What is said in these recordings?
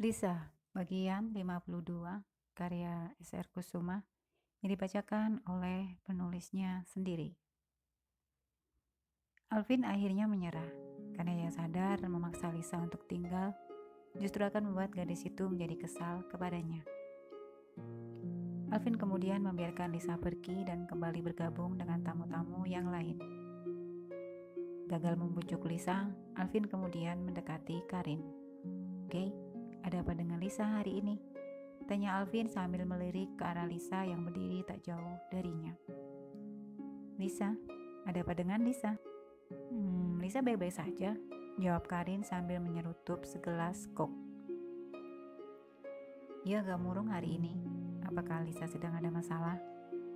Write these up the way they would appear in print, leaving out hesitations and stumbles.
Lisa, bagian 52, karya S.R. Kusuma, yang dibacakan oleh penulisnya sendiri. Alvin akhirnya menyerah, karena ia sadar memaksa Lisa untuk tinggal justru akan membuat gadis itu menjadi kesal kepadanya. Alvin kemudian membiarkan Lisa pergi dan kembali bergabung dengan tamu-tamu yang lain. Gagal membujuk Lisa, Alvin kemudian mendekati Karin. "Oke, ada apa dengan Lisa hari ini?" tanya Alvin sambil melirik ke arah Lisa yang berdiri tak jauh darinya. "Lisa, ada apa dengan Lisa?" Lisa baik-baik saja," jawab Karin sambil menyerutup segelas kok. "Ia agak murung hari ini. Apakah Lisa sedang ada masalah?"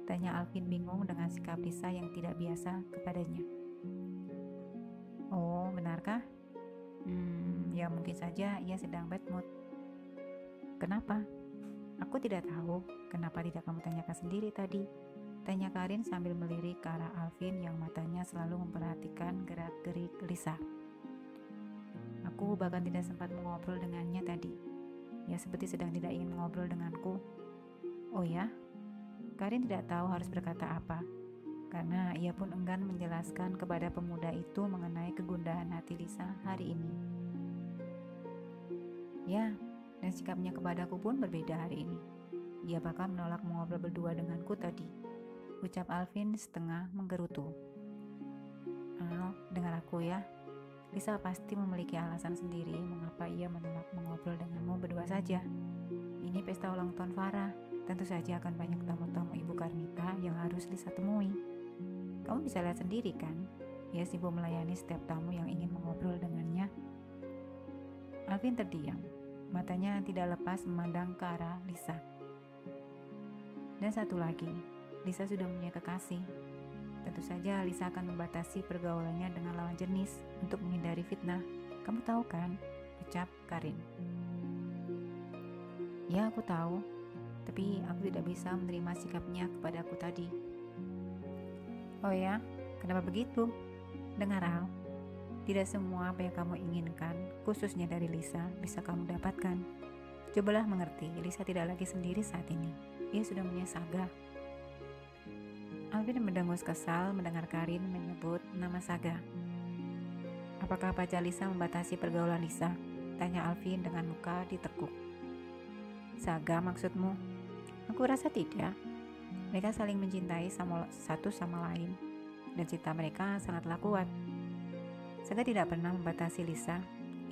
tanya Alvin bingung dengan sikap Lisa yang tidak biasa kepadanya. "Oh, benarkah? Ya mungkin saja ia sedang bad mood." "Kenapa?" "Aku tidak tahu. Kenapa tidak kamu tanyakan sendiri tadi?" tanya Karin sambil melirik ke arah Alvin yang matanya selalu memperhatikan gerak-gerik Lisa. "Aku bahkan tidak sempat mengobrol dengannya tadi. Ya seperti sedang tidak ingin mengobrol denganku." "Oh ya?" Karin tidak tahu harus berkata apa, karena ia pun enggan menjelaskan kepada pemuda itu mengenai kegundahan hati Lisa hari ini. "Ya, dan sikapnya kepadaku pun berbeda hari ini. Dia bahkan menolak mengobrol berdua denganku tadi," ucap Alvin setengah menggerutu. "Al, dengar aku ya. Lisa pasti memiliki alasan sendiri mengapa ia menolak mengobrol denganmu berdua saja. Ini pesta ulang tahun Farah. Tentu saja akan banyak tamu-tamu Ibu Karnita yang harus Lisa temui. Kamu bisa lihat sendiri kan? Ia sibuk melayani setiap tamu yang ingin mengobrol dengannya." Alvin terdiam. Matanya tidak lepas memandang ke arah Lisa. "Dan satu lagi, Lisa sudah punya kekasih. Tentu saja Lisa akan membatasi pergaulannya dengan lawan jenis untuk menghindari fitnah. Kamu tahu kan?" ucap Karin. "Ya, aku tahu. Tapi aku tidak bisa menerima sikapnya kepadaku tadi." "Oh ya? Kenapa begitu?" "Dengar, Al. Tidak semua apa yang kamu inginkan, khususnya dari Lisa, bisa kamu dapatkan. Cobalah mengerti, Lisa tidak lagi sendiri saat ini. Ia sudah punya Saga." Alvin mendengus kesal mendengar Karin menyebut nama Saga. "Apakah pacar Lisa membatasi pergaulan Lisa?" tanya Alvin dengan muka ditekuk. "Saga maksudmu?" "Aku rasa tidak. Mereka saling mencintai satu sama lain, dan cinta mereka sangatlah kuat. Saga tidak pernah membatasi Lisa.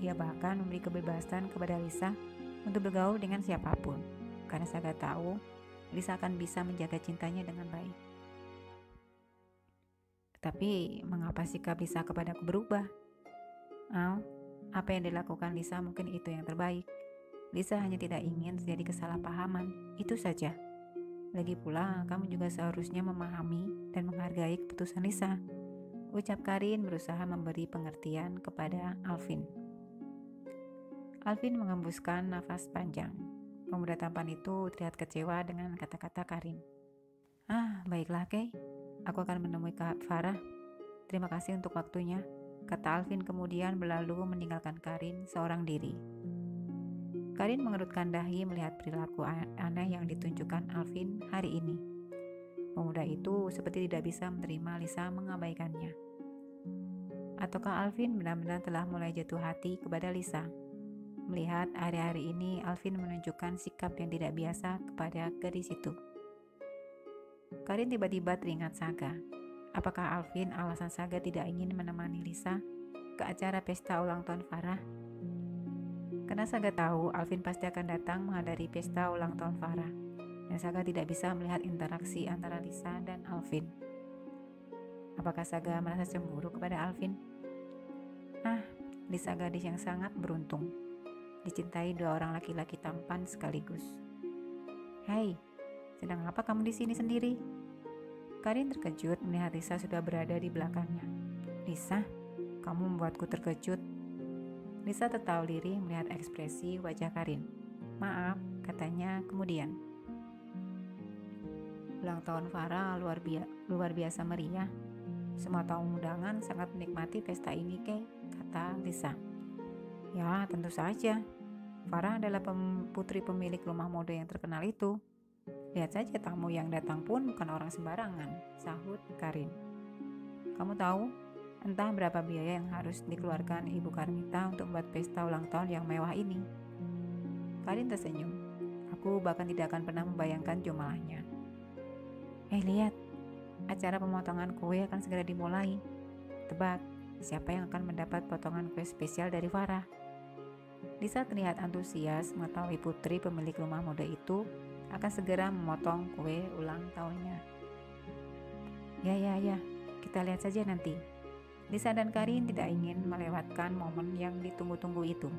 Ia bahkan memberi kebebasan kepada Lisa untuk bergaul dengan siapapun, karena Saga tahu Lisa akan bisa menjaga cintanya dengan baik." "Tapi mengapa sikap Lisa kepadaku berubah?" "Al, apa yang dilakukan Lisa mungkin itu yang terbaik. Lisa hanya tidak ingin terjadi kesalahpahaman, itu saja. Lagi pula, kamu juga seharusnya memahami dan menghargai keputusan Lisa," ucap Karin berusaha memberi pengertian kepada Alvin. Alvin mengembuskan nafas panjang. Pemuda tampan itu terlihat kecewa dengan kata-kata Karin. Baiklah, Kay. Aku akan menemui Kak Farah. Terima kasih untuk waktunya," kata Alvin kemudian berlalu meninggalkan Karin seorang diri. Karin mengerutkan dahi melihat perilaku aneh yang ditunjukkan Alvin hari ini. Pemuda itu seperti tidak bisa menerima Lisa mengabaikannya. Ataukah Alvin benar-benar telah mulai jatuh hati kepada Lisa? Melihat hari-hari ini Alvin menunjukkan sikap yang tidak biasa kepada gadis itu. Karin tiba-tiba teringat Saga. Apakah Alvin alasan Saga tidak ingin menemani Lisa ke acara pesta ulang tahun Farah? Karena Saga tahu Alvin pasti akan datang menghadiri pesta ulang tahun Farah, dan Saga tidak bisa melihat interaksi antara Lisa dan Alvin. Apakah Saga merasa cemburu kepada Alvin? Lisa gadis yang sangat beruntung, dicintai dua orang laki-laki tampan sekaligus. "Hei, sedang apa kamu di sini sendiri?" Karin terkejut melihat Lisa sudah berada di belakangnya. "Lisa, kamu membuatku terkejut." Lisa tertawa lirih melihat ekspresi wajah Karin. "Maaf," katanya kemudian. "Ulang tahun Farah luar biasa meriah. Semua tamu undangan sangat menikmati pesta ini, Kay," kata Lisa. "Ya, tentu saja. Farah adalah putri pemilik rumah mode yang terkenal itu. Lihat saja tamu yang datang pun bukan orang sembarangan, sahut Karin. Kamu tahu, entah berapa biaya yang harus dikeluarkan Ibu Karmita untuk membuat pesta ulang tahun yang mewah ini. Karin tersenyum. Aku bahkan tidak akan pernah membayangkan jumlahnya. Lihat, acara pemotongan kue akan segera dimulai. Tebak, siapa yang akan mendapat potongan kue spesial dari Farah? Lisa terlihat antusias mengetahui putri pemilik rumah mode itu akan segera memotong kue ulang tahunnya. Ya, kita lihat saja nanti. Lisa dan Karin tidak ingin melewatkan momen yang ditunggu-tunggu itu.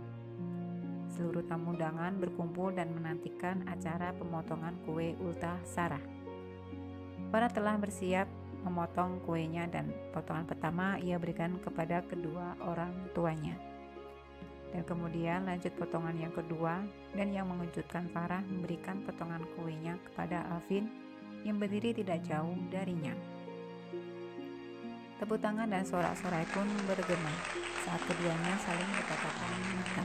Seluruh tamu undangan berkumpul dan menantikan acara pemotongan kue ultah Sarah. Farah telah bersiap memotong kuenya dan potongan pertama ia berikan kepada kedua orang tuanya. Dan kemudian lanjut potongan yang kedua, dan yang mengejutkan Farah memberikan potongan kuenya kepada Alvin yang berdiri tidak jauh darinya. Tepuk tangan dan sorak-sorai pun bergema saat keduanya saling bertatapan mata.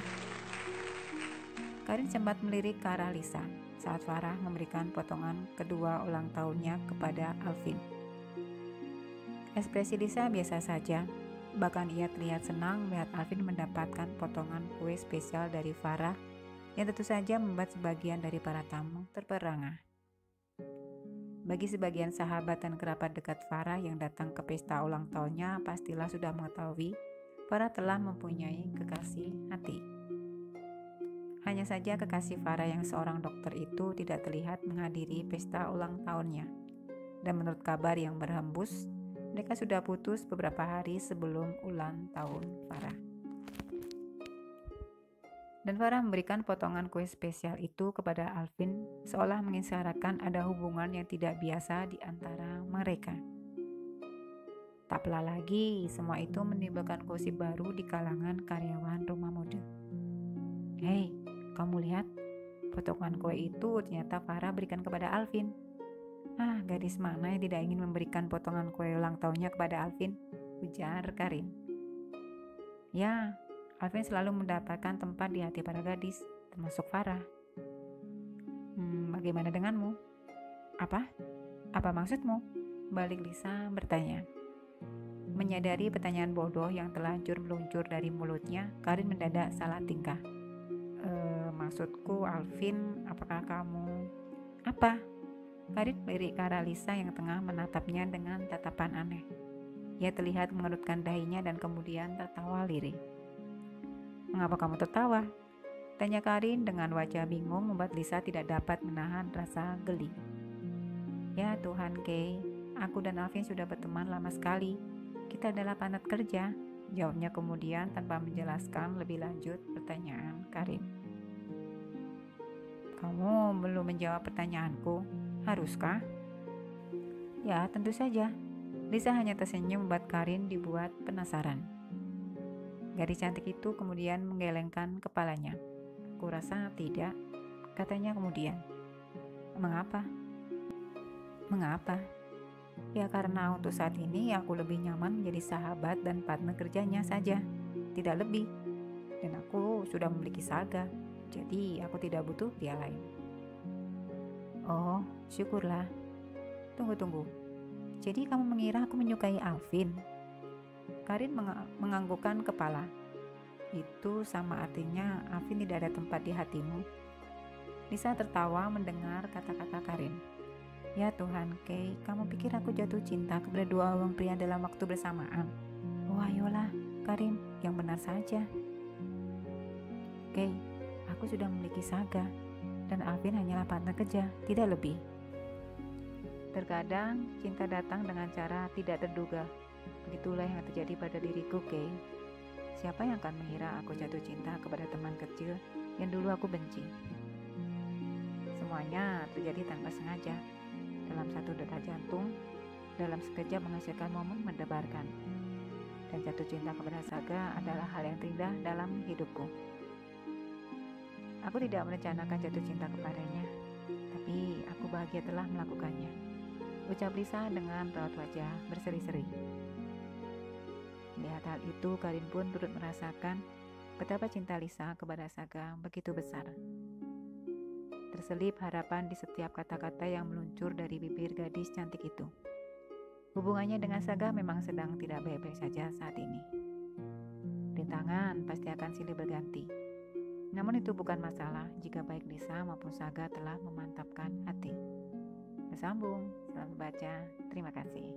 Karin sempat melirik ke arah Lisa saat Farah memberikan potongan kedua ulang tahunnya kepada Alvin. Ekspresi Lisa biasa saja. Bahkan ia terlihat senang melihat Alvin mendapatkan potongan kue spesial dari Farah yang tentu saja membuat sebagian dari para tamu terperangah. Bagi sebagian sahabat dan kerabat dekat Farah yang datang ke pesta ulang tahunnya pastilah sudah mengetahui Farah telah mempunyai kekasih hati. Hanya saja kekasih Farah yang seorang dokter itu tidak terlihat menghadiri pesta ulang tahunnya. Dan menurut kabar yang berhembus, mereka sudah putus beberapa hari sebelum ulang tahun Farah. Dan Farah memberikan potongan kue spesial itu kepada Alvin seolah mengisyaratkan ada hubungan yang tidak biasa di antara mereka. Tak pula lagi, semua itu menimbulkan gosip baru di kalangan karyawan rumah mode. Hei, kamu lihat, potongan kue itu ternyata Farah berikan kepada Alvin. Gadis mana yang tidak ingin memberikan potongan kue ulang tahunnya kepada Alvin? Ujar Karin. Ya, Alvin selalu mendapatkan tempat di hati para gadis, termasuk Farah. Bagaimana denganmu? Apa maksudmu? Balik Lisa bertanya. Menyadari pertanyaan bodoh yang telanjur meluncur dari mulutnya, Karin mendadak salah tingkah. Maksudku Alvin, apakah kamu... Apa? Karin melirik ke arah Lisa yang tengah menatapnya dengan tatapan aneh. Ia terlihat mengerutkan dahinya dan kemudian tertawa lirih. Mengapa kamu tertawa? Tanya Karin dengan wajah bingung membuat Lisa tidak dapat menahan rasa geli. Ya Tuhan, Kay, aku dan Alvin sudah berteman lama sekali. Kita adalah partner kerja, jawabnya kemudian tanpa menjelaskan lebih lanjut pertanyaan Karin. Kamu belum menjawab pertanyaanku. Haruskah? Ya, tentu saja. Lisa hanya tersenyum membuat Karin dibuat penasaran. Gadis cantik itu kemudian menggelengkan kepalanya. Kurasa tidak, katanya kemudian. Mengapa? Ya karena untuk saat ini aku lebih nyaman menjadi sahabat dan partner kerjanya saja, tidak lebih. Dan aku sudah memiliki Saga, jadi aku tidak butuh dia lain. Oh, syukurlah. Tunggu. Jadi kamu mengira aku menyukai Alvin? Karin menganggukkan kepala. Itu sama artinya Alvin tidak ada tempat di hatimu. Lisa tertawa mendengar kata-kata Karin. Ya Tuhan, Kay, kamu pikir aku jatuh cinta kepada dua orang pria dalam waktu bersamaan? Oh ayolah, Karin, yang benar saja. Kay, aku sudah memiliki Saga. Dan Alvin hanyalah partner kerja, tidak lebih. Terkadang cinta datang dengan cara tidak terduga. Begitulah yang terjadi pada diriku, Kay. Siapa yang akan mengira aku jatuh cinta kepada teman kecil yang dulu aku benci? Semuanya terjadi tanpa sengaja. Dalam satu detak jantung, dalam sekejap menghasilkan momen mendebarkan. Dan jatuh cinta kepada Saga adalah hal yang terindah dalam hidupku. Aku tidak merencanakan jatuh cinta kepadanya, tapi aku bahagia telah melakukannya, ucap Lisa dengan raut wajah berseri-seri. Melihat hal itu, Karin pun turut merasakan Betapa cinta Lisa kepada Saga begitu besar. Terselip harapan di setiap kata-kata yang meluncur dari bibir gadis cantik itu. Hubungannya dengan Saga memang sedang tidak baik-baik saja saat ini. Rintangan pasti akan silih berganti. Namun itu bukan masalah jika baik Lisa maupun Saga telah memantapkan hati. Bersambung, selamat baca, terima kasih.